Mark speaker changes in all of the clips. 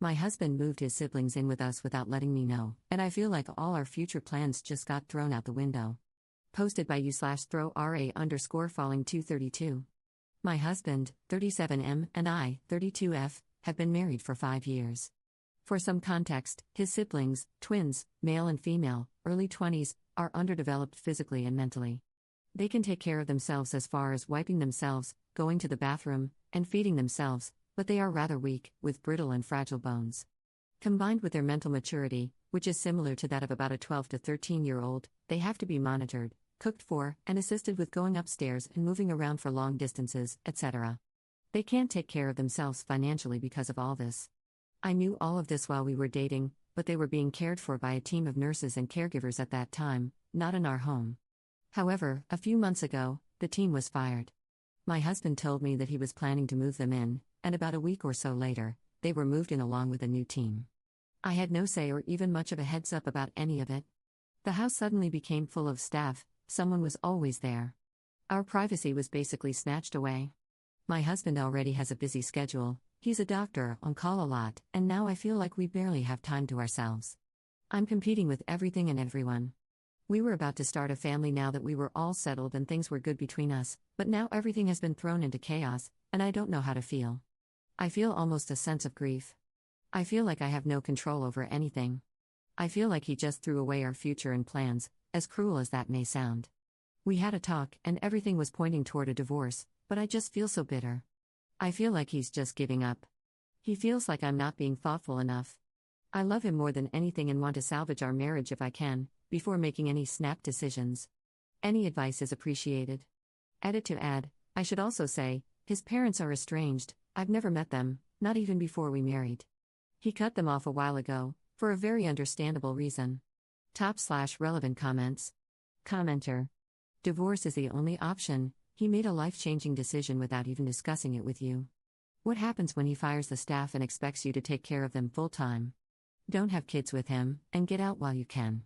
Speaker 1: My husband moved his siblings in with us without letting me know, and I feel like all our future plans just got thrown out the window. Posted by u/throw_ra_falling232. My husband, 37M, and I, 32F, have been married for 5 years. For some context, his siblings, twins, male and female, early 20s, are underdeveloped physically and mentally. They can take care of themselves as far as wiping themselves, going to the bathroom, and feeding themselves, but they are rather weak, with brittle and fragile bones. Combined with their mental maturity, which is similar to that of about a 12 to 13-year-old, they have to be monitored, cooked for, and assisted with going upstairs and moving around for long distances, etc. They can't take care of themselves financially because of all this. I knew all of this while we were dating, but they were being cared for by a team of nurses and caregivers at that time, not in our home. However, a few months ago, the team was fired. My husband told me that he was planning to move them in, and about a week or so later, they were moved in along with a new team. I had no say or even much of a heads up about any of it. The house suddenly became full of staff, someone was always there. Our privacy was basically snatched away. My husband already has a busy schedule, he's a doctor, on call a lot, and now I feel like we barely have time to ourselves. I'm competing with everything and everyone. We were about to start a family now that we were all settled and things were good between us, but now everything has been thrown into chaos, and I don't know how to feel. I feel almost a sense of grief. I feel like I have no control over anything. I feel like he just threw away our future and plans, as cruel as that may sound. We had a talk, and everything was pointing toward a divorce, but I just feel so bitter. I feel like he's just giving up. He feels like I'm not being thoughtful enough. I love him more than anything and want to salvage our marriage if I can, before making any snap decisions. Any advice is appreciated. Edit to add, I should also say, his parents are estranged, I've never met them, not even before we married. He cut them off a while ago, for a very understandable reason. Top/relevant comments. Commenter. Divorce is the only option, he made a life-changing decision without even discussing it with you. What happens when he fires the staff and expects you to take care of them full-time? Don't have kids with him, and get out while you can.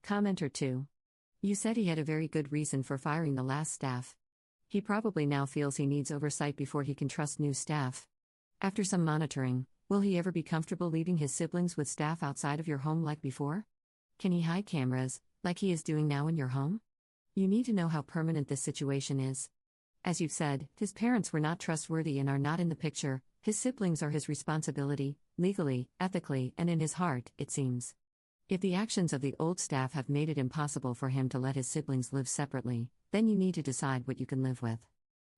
Speaker 1: Commenter 2. You said he had a very good reason for firing the last staff. He probably now feels he needs oversight before he can trust new staff. After some monitoring, will he ever be comfortable leaving his siblings with staff outside of your home like before? Can he hide cameras, like he is doing now in your home? You need to know how permanent this situation is. As you've said, his parents were not trustworthy and are not in the picture, his siblings are his responsibility, legally, ethically, and in his heart, it seems. If the actions of the old staff have made it impossible for him to let his siblings live separately, then you need to decide what you can live with.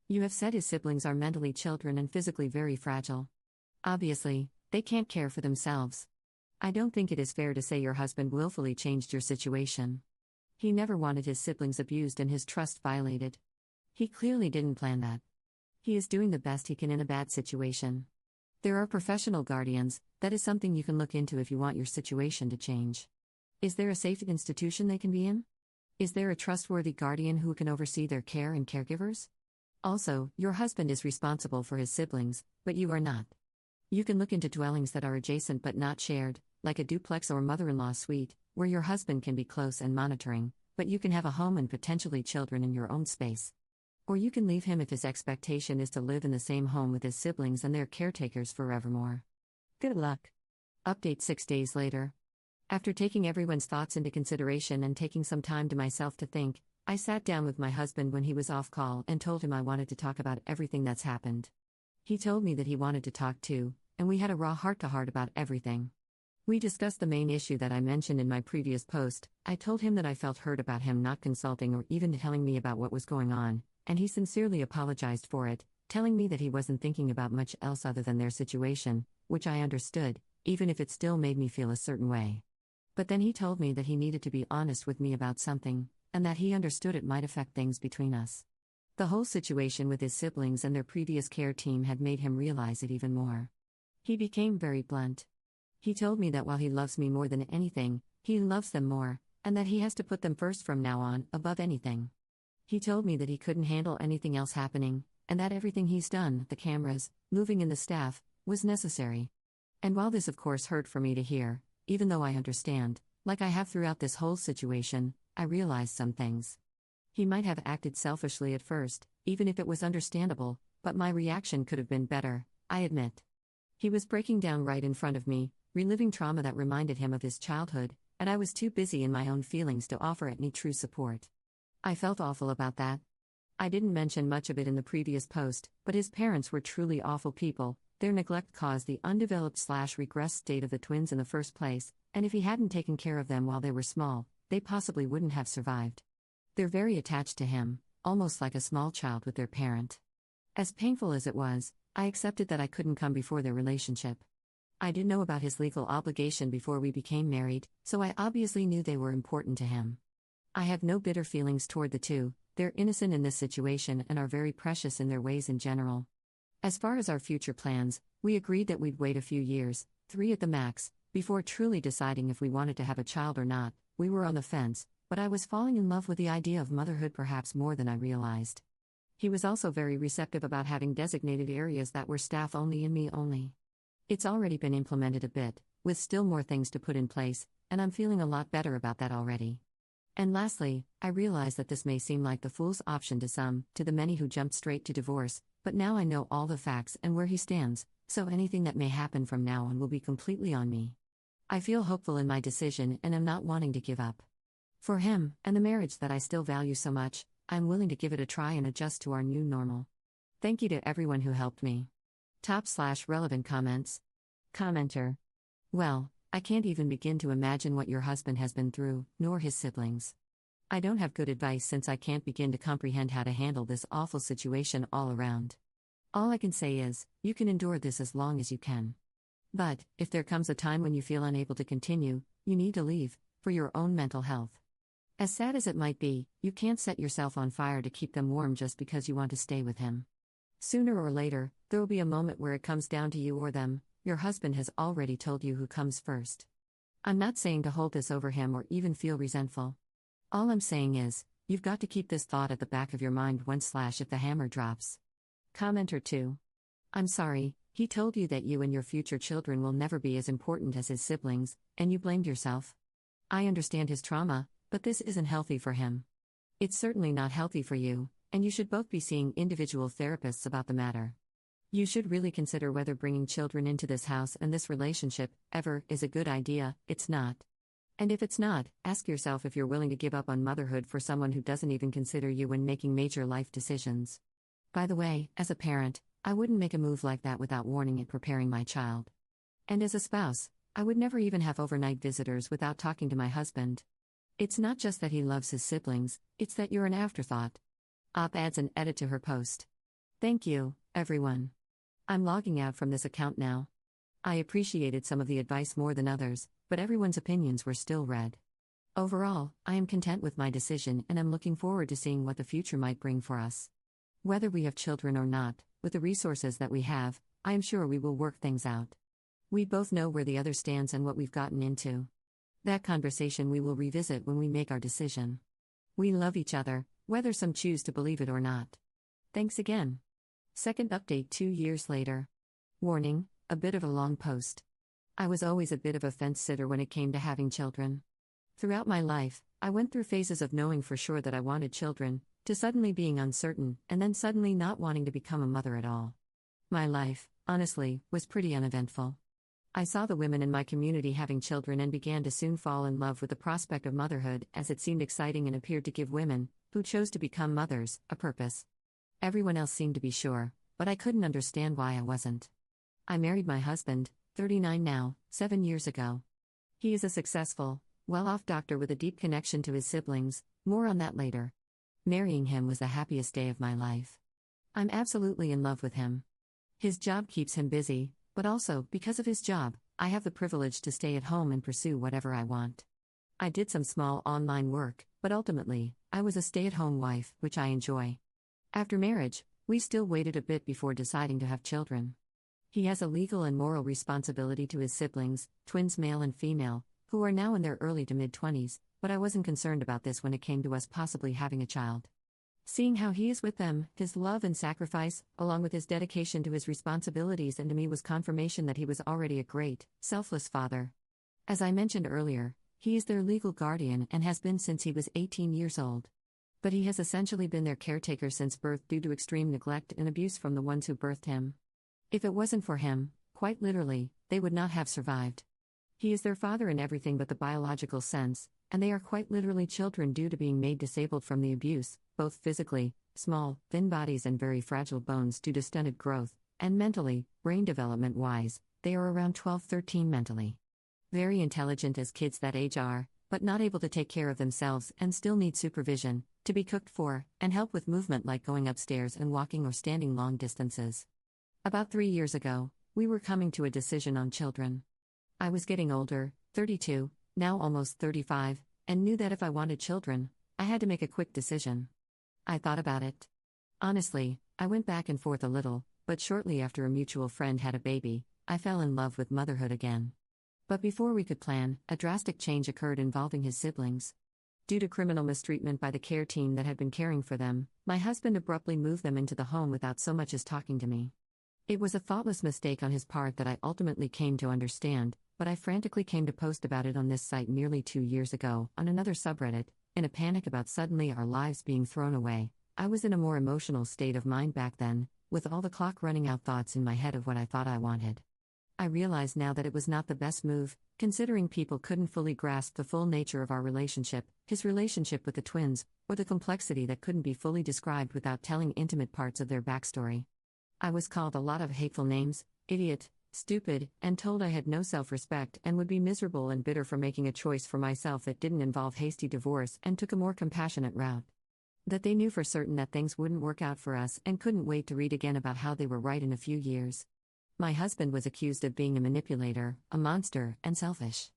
Speaker 1: You have said his siblings are mentally children and physically very fragile. Obviously, they can't care for themselves. I don't think it is fair to say your husband willfully changed your situation. He never wanted his siblings abused and his trust violated. He clearly didn't plan that. He is doing the best he can in a bad situation. There are professional guardians, that is something you can look into if you want your situation to change. Is there a safe institution they can be in? Is there a trustworthy guardian who can oversee their care and caregivers? Also, your husband is responsible for his siblings, but you are not. You can look into dwellings that are adjacent but not shared, like a duplex or mother-in-law suite, where your husband can be close and monitoring, but you can have a home and potentially children in your own space. Or you can leave him if his expectation is to live in the same home with his siblings and their caretakers forevermore. Good luck. Update 6 days later. After taking everyone's thoughts into consideration and taking some time to myself to think, I sat down with my husband when he was off call and told him I wanted to talk about everything that's happened. He told me that he wanted to talk too, and we had a raw heart-to-heart about everything. We discussed the main issue that I mentioned in my previous post. I told him that I felt hurt about him not consulting or even telling me about what was going on, and he sincerely apologized for it, telling me that he wasn't thinking about much else other than their situation, which I understood, even if it still made me feel a certain way. But then he told me that he needed to be honest with me about something, and that he understood it might affect things between us. The whole situation with his siblings and their previous care team had made him realize it even more. He became very blunt. He told me that while he loves me more than anything, he loves them more, and that he has to put them first from now on, above anything. He told me that he couldn't handle anything else happening, and that everything he's done, the cameras, moving in the staff, was necessary. And while this of course hurt for me to hear, even though I understand, like I have throughout this whole situation, I realized some things. He might have acted selfishly at first, even if it was understandable, but my reaction could have been better, I admit. He was breaking down right in front of me, reliving trauma that reminded him of his childhood, and I was too busy in my own feelings to offer any true support. I felt awful about that. I didn't mention much of it in the previous post, but his parents were truly awful people. Their neglect caused the undeveloped/regressed state of the twins in the first place, and if he hadn't taken care of them while they were small, they possibly wouldn't have survived. They're very attached to him, almost like a small child with their parent. As painful as it was, I accepted that I couldn't come before their relationship. I did know about his legal obligation before we became married, so I obviously knew they were important to him. I have no bitter feelings toward the two. They're innocent in this situation and are very precious in their ways in general. As far as our future plans, we agreed that we'd wait a few years, 3 at the max, before truly deciding if we wanted to have a child or not. We were on the fence, but I was falling in love with the idea of motherhood perhaps more than I realized. He was also very receptive about having designated areas that were staff only and me only. It's already been implemented a bit, with still more things to put in place, and I'm feeling a lot better about that already. And lastly, I realize that this may seem like the fool's option to some, to the many who jumped straight to divorce, but now I know all the facts and where he stands, so anything that may happen from now on will be completely on me. I feel hopeful in my decision and am not wanting to give up. For him, and the marriage that I still value so much, I'm willing to give it a try and adjust to our new normal. Thank you to everyone who helped me. Top/relevant comments. Commenter. Well, I can't even begin to imagine what your husband has been through, nor his siblings. I don't have good advice since I can't begin to comprehend how to handle this awful situation all around. All I can say is, you can endure this as long as you can. But, if there comes a time when you feel unable to continue, you need to leave, for your own mental health. As sad as it might be, you can't set yourself on fire to keep them warm just because you want to stay with him. Sooner or later, there will be a moment where it comes down to you or them. Your husband has already told you who comes first. I'm not saying to hold this over him or even feel resentful. All I'm saying is, you've got to keep this thought at the back of your mind if the hammer drops. Commenter 2. I'm sorry, he told you that you and your future children will never be as important as his siblings, and you blamed yourself. I understand his trauma, but this isn't healthy for him. It's certainly not healthy for you, and you should both be seeing individual therapists about the matter. You should really consider whether bringing children into this house and this relationship, ever, is a good idea. It's not. And if it's not, ask yourself if you're willing to give up on motherhood for someone who doesn't even consider you when making major life decisions. By the way, as a parent, I wouldn't make a move like that without warning and preparing my child. And as a spouse, I would never even have overnight visitors without talking to my husband. It's not just that he loves his siblings, it's that you're an afterthought. Adds an edit to her post. Thank you, everyone. I'm logging out from this account now. I appreciated some of the advice more than others, but everyone's opinions were still read. Overall, I am content with my decision and am looking forward to seeing what the future might bring for us. Whether we have children or not, with the resources that we have, I am sure we will work things out. We both know where the other stands and what we've gotten into. That conversation we will revisit when we make our decision. We love each other, whether some choose to believe it or not. Thanks again. Second update 2 years later. Warning, a bit of a long post. I was always a bit of a fence sitter when it came to having children. Throughout my life, I went through phases of knowing for sure that I wanted children, to suddenly being uncertain, and then suddenly not wanting to become a mother at all. My life, honestly, was pretty uneventful. I saw the women in my community having children and began to soon fall in love with the prospect of motherhood, as it seemed exciting and appeared to give women, who chose to become mothers, a purpose. Everyone else seemed to be sure, but I couldn't understand why I wasn't. I married my husband, 39 now, 7 years ago. He is a successful, well-off doctor with a deep connection to his siblings, more on that later. Marrying him was the happiest day of my life. I'm absolutely in love with him. His job keeps him busy, but also, because of his job, I have the privilege to stay at home and pursue whatever I want. I did some small online work, but ultimately, I was a stay-at-home wife, which I enjoy. After marriage, we still waited a bit before deciding to have children. He has a legal and moral responsibility to his siblings, twins male and female, who are now in their early to mid-20s, but I wasn't concerned about this when it came to us possibly having a child. Seeing how he is with them, his love and sacrifice, along with his dedication to his responsibilities and to me was confirmation that he was already a great, selfless father. As I mentioned earlier, he is their legal guardian and has been since he was 18 years old. But he has essentially been their caretaker since birth due to extreme neglect and abuse from the ones who birthed him. If it wasn't for him, Quite literally, they would not have survived. He is their father in everything but the biological sense, and they are quite literally children due to being made disabled from the abuse, both physically, small, thin bodies and very fragile bones due to stunted growth, and mentally, brain development wise, they are around 12-13 mentally. Very intelligent as kids that age are, but not able to take care of themselves and still need supervision, to be cooked for, and help with movement like going upstairs and walking or standing long distances. About 3 years ago, we were coming to a decision on children. I was getting older, 32, now almost 35, and knew that if I wanted children, I had to make a quick decision. I thought about it. Honestly, I went back and forth a little, but shortly after a mutual friend had a baby, I fell in love with motherhood again. But before we could plan, a drastic change occurred involving his siblings. Due to criminal mistreatment by the care team that had been caring for them, my husband abruptly moved them into the home without so much as talking to me. It was a thoughtless mistake on his part that I ultimately came to understand, but I frantically came to post about it on this site nearly 2 years ago, on another subreddit, in a panic about suddenly our lives being thrown away. I was in a more emotional state of mind back then, with all the clock running out thoughts in my head of what I thought I wanted. I realize now that it was not the best move, considering people couldn't fully grasp the full nature of our relationship, his relationship with the twins, or the complexity that couldn't be fully described without telling intimate parts of their backstory. I was called a lot of hateful names, idiot, stupid, and told I had no self-respect and would be miserable and bitter for making a choice for myself that didn't involve hasty divorce and took a more compassionate route. That they knew for certain that things wouldn't work out for us and couldn't wait to read again about how they were right in a few years. My husband was accused of being a manipulator, a monster, and selfish.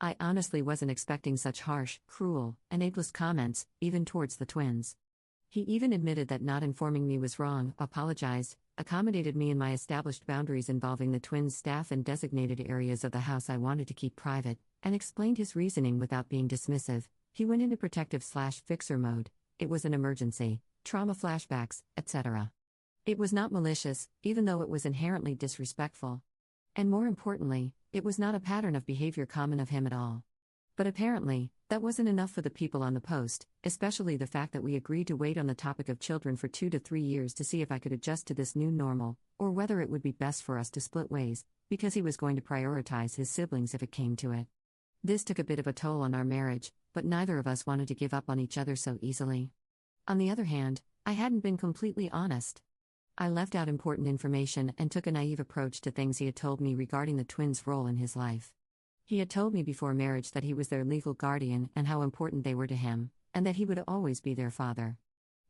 Speaker 1: I honestly wasn't expecting such harsh, cruel, and ableist comments, even towards the twins. He even admitted that not informing me was wrong, apologized, accommodated me in my established boundaries involving the twins' staff and designated areas of the house I wanted to keep private, and explained his reasoning without being dismissive. He went into protective/fixer mode. It was an emergency, trauma flashbacks, etc. It was not malicious, even though it was inherently disrespectful. And more importantly, it was not a pattern of behavior common of him at all. But apparently, that wasn't enough for the people on the post, especially the fact that we agreed to wait on the topic of children for 2 to 3 years to see if I could adjust to this new normal, or whether it would be best for us to split ways, because he was going to prioritize his siblings if it came to it. This took a bit of a toll on our marriage, but neither of us wanted to give up on each other so easily. On the other hand, I hadn't been completely honest. I left out important information and took a naive approach to things he had told me regarding the twins' role in his life. He had told me before marriage that he was their legal guardian and how important they were to him, and that he would always be their father.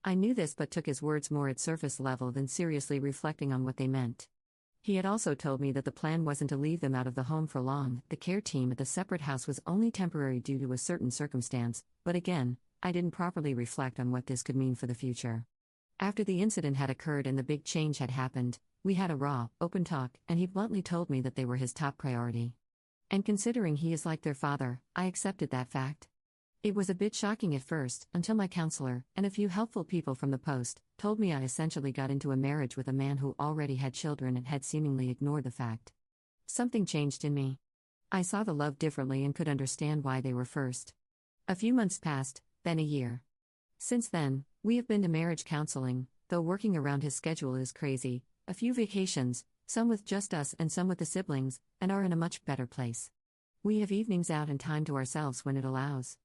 Speaker 1: I knew this but took his words more at surface level than seriously reflecting on what they meant. He had also told me that the plan wasn't to leave them out of the home for long. The care team at the separate house was only temporary due to a certain circumstance, but again, I didn't properly reflect on what this could mean for the future. After the incident had occurred and the big change had happened, we had a raw, open talk, and he bluntly told me that they were his top priority. And considering he is like their father, I accepted that fact. It was a bit shocking at first, until my counselor, and a few helpful people from the post, told me I essentially got into a marriage with a man who already had children and had seemingly ignored the fact. Something changed in me. I saw the love differently and could understand why they were first. A few months passed, then a year. Since then, we have been to marriage counseling, though working around his schedule is crazy, a few vacations, some with just us and some with the siblings, and are in a much better place. We have evenings out and time to ourselves when it allows.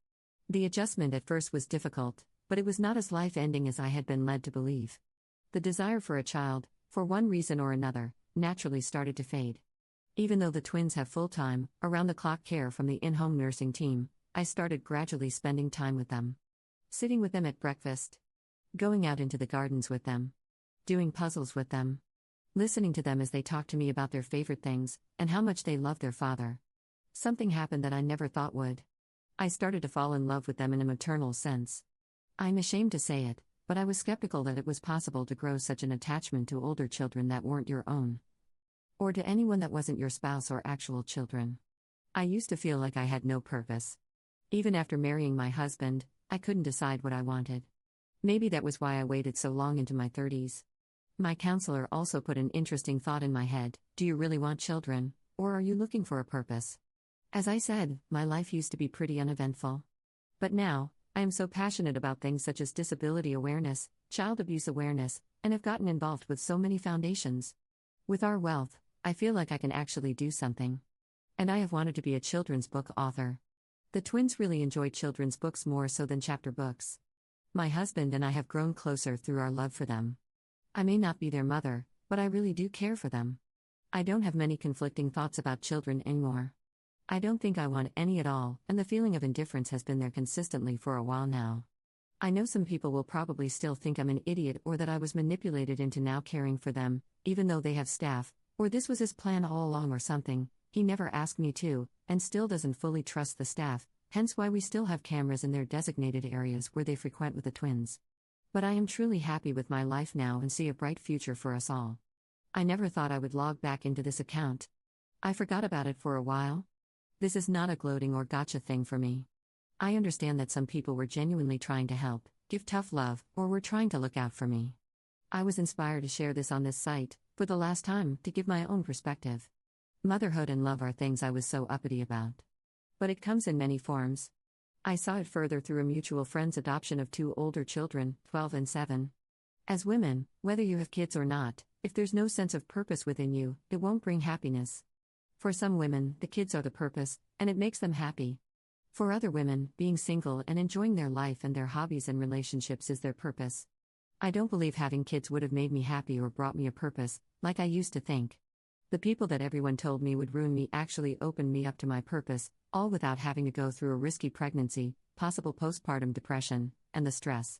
Speaker 1: The adjustment at first was difficult, but it was not as life-ending as I had been led to believe. The desire for a child, for one reason or another, naturally started to fade. Even though the twins have full-time, around-the-clock care from the in-home nursing team, I started gradually spending time with them. Sitting with them at breakfast. Going out into the gardens with them. Doing puzzles with them. Listening to them as they talk to me about their favorite things, and how much they love their father. Something happened that I never thought would. I started to fall in love with them in a maternal sense. I'm ashamed to say it, but I was skeptical that it was possible to grow such an attachment to older children that weren't your own. Or to anyone that wasn't your spouse or actual children. I used to feel like I had no purpose. Even after marrying my husband, I couldn't decide what I wanted. Maybe that was why I waited so long into my 30s. My counselor also put an interesting thought in my head: do you really want children, or are you looking for a purpose? As I said, my life used to be pretty uneventful. But now, I am so passionate about things such as disability awareness, child abuse awareness, and have gotten involved with so many foundations. With our wealth, I feel like I can actually do something. And I have wanted to be a children's book author. The twins really enjoy children's books more so than chapter books. My husband and I have grown closer through our love for them. I may not be their mother, but I really do care for them. I don't have many conflicting thoughts about children anymore. I don't think I want any at all, and the feeling of indifference has been there consistently for a while now. I know some people will probably still think I'm an idiot or that I was manipulated into now caring for them, even though they have staff, or this was his plan all along or something. He never asked me to, and still doesn't fully trust the staff, hence why we still have cameras in their designated areas where they frequent with the twins. But I am truly happy with my life now and see a bright future for us all. I never thought I would log back into this account. I forgot about it for a while. This is not a gloating or gotcha thing for me. I understand that some people were genuinely trying to help, give tough love, or were trying to look out for me. I was inspired to share this on this site, for the last time, to give my own perspective. Motherhood and love are things I was so uppity about. But it comes in many forms. I saw it further through a mutual friend's adoption of 2 older children, 12 and 7. As women, whether you have kids or not, if there's no sense of purpose within you, it won't bring happiness. For some women, the kids are the purpose, and it makes them happy. For other women, being single and enjoying their life and their hobbies and relationships is their purpose. I don't believe having kids would have made me happy or brought me a purpose, like I used to think. The people that everyone told me would ruin me actually opened me up to my purpose, all without having to go through a risky pregnancy, possible postpartum depression, and the stress.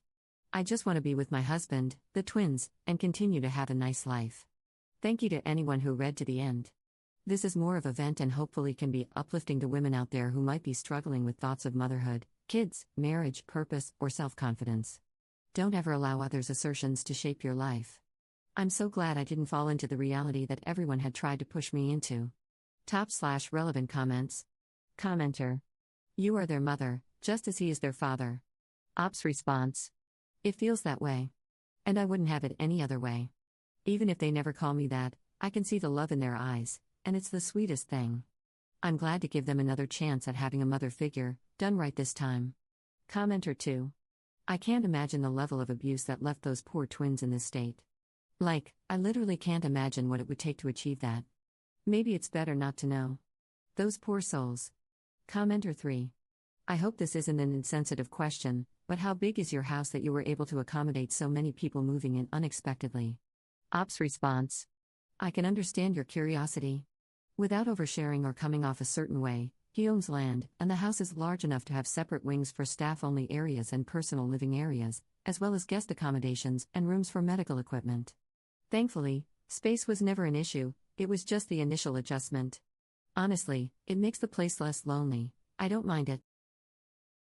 Speaker 1: I just want to be with my husband, the twins, and continue to have a nice life. Thank you to anyone who read to the end. This is more of a vent and hopefully can be uplifting to women out there who might be struggling with thoughts of motherhood, kids, marriage, purpose, or self-confidence. Don't ever allow others' assertions to shape your life. I'm so glad I didn't fall into the reality that everyone had tried to push me into. /relevant comments. Commenter. You are their mother, just as he is their father. Ops response. It feels that way. And I wouldn't have it any other way. Even if they never call me that, I can see the love in their eyes, and it's the sweetest thing. I'm glad to give them another chance at having a mother figure, done right this time. Commenter 2. I can't imagine the level of abuse that left those poor twins in this state. I literally can't imagine what it would take to achieve that. Maybe it's better not to know. Those poor souls. Commenter 3. I hope this isn't an insensitive question, but how big is your house that you were able to accommodate so many people moving in unexpectedly? Ops response. I can understand your curiosity. Without oversharing or coming off a certain way, he owns land, and the house is large enough to have separate wings for staff-only areas and personal living areas, as well as guest accommodations and rooms for medical equipment. Thankfully, space was never an issue, it was just the initial adjustment. Honestly, it makes the place less lonely. I don't mind it.